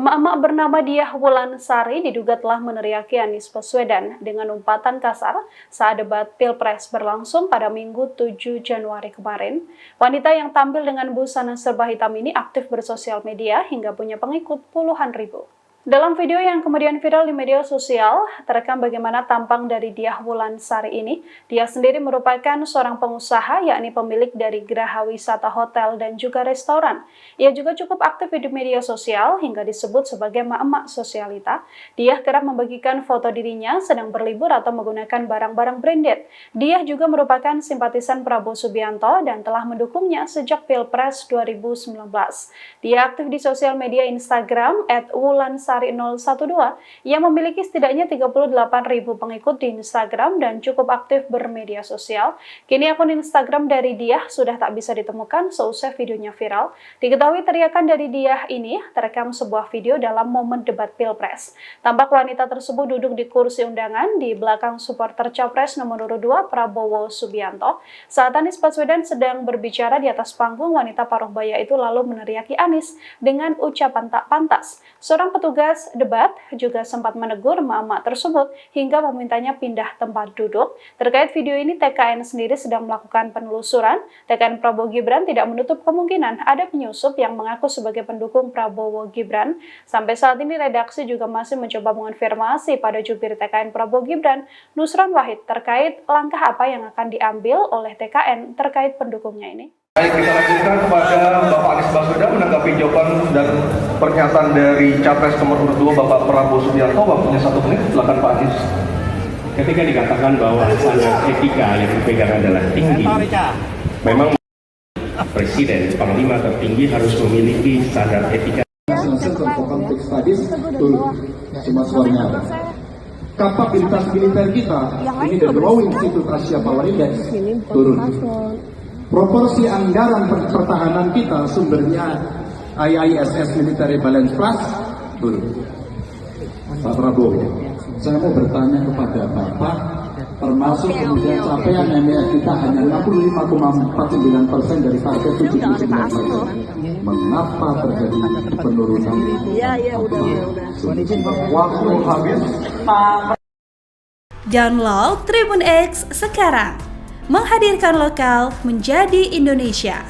Emak-emak bernama Diah Wulansari diduga telah meneriaki Anies Baswedan dengan umpatan kasar saat debat Pilpres berlangsung pada Minggu 7 Januari kemarin. Wanita yang tampil dengan busana serba hitam ini aktif bersosial media hingga punya pengikut puluhan ribu. Dalam video yang kemudian viral di media sosial, terekam bagaimana tampang dari Diah Wulansari ini. Dia sendiri merupakan seorang pengusaha, yakni pemilik dari Geraha Wisata Hotel dan juga restoran. Ia juga cukup aktif di media sosial hingga disebut sebagai emak-emak sosialita. Dia kerap membagikan foto dirinya sedang berlibur atau menggunakan barang-barang branded. Dia juga merupakan simpatisan Prabowo Subianto dan telah mendukungnya sejak Pilpres 2019. Dia aktif di sosial media Instagram @wulansari 012 yang memiliki setidaknya 38.000 pengikut di Instagram dan cukup aktif bermedia sosial. Kini akun Instagram dari Diah sudah tak bisa ditemukan seusai videonya viral. Diketahui teriakan dari Diah ini terekam sebuah video dalam momen debat Pilpres. Tampak wanita tersebut duduk di kursi undangan di belakang supporter Capres nomor 2 Prabowo Subianto. Saat Anies Baswedan sedang berbicara di atas panggung, wanita paruh baya itu lalu meneriaki Anies dengan ucapan tak pantas. Seorang petugas debat juga sempat menegur emak-emak tersebut hingga memintanya pindah tempat duduk. Terkait video ini, TKN sendiri sedang melakukan penelusuran. TKN Prabowo Gibran tidak menutup kemungkinan ada penyusup yang mengaku sebagai pendukung Prabowo Gibran. Sampai saat ini redaksi juga masih mencoba mengonfirmasi pada jubir TKN Prabowo Gibran, Nusron Wahid, terkait langkah apa yang akan diambil oleh TKN terkait pendukungnya ini. Baik, kita lanjutkan kepada Bapak Anies Baswedan menanggapi jawaban dan pernyataan dari Capres nomor 2 Bapak Prabowo Subianto. Waktunya 1 menit, silakan Pak Anies. Ketika dikatakan bahwa standar etika yang dipegang adalah tinggi, memang Presiden, Panglima tertinggi harus memiliki standar etika. Kapabilitas militer kita ini the growing institute Asia Power Index turun. Proporsi anggaran pertahanan kita sumbernya IISS Military Balance Plus turun. Pak Prabowo, saya mau bertanya kepada Bapak, termasuk kemudian capaian MIF kita hanya 65,49% dari target 79%. Mengapa terjadi penurunan? Waktu habis. Download Tribun X sekarang. Menghadirkan lokal menjadi Indonesia.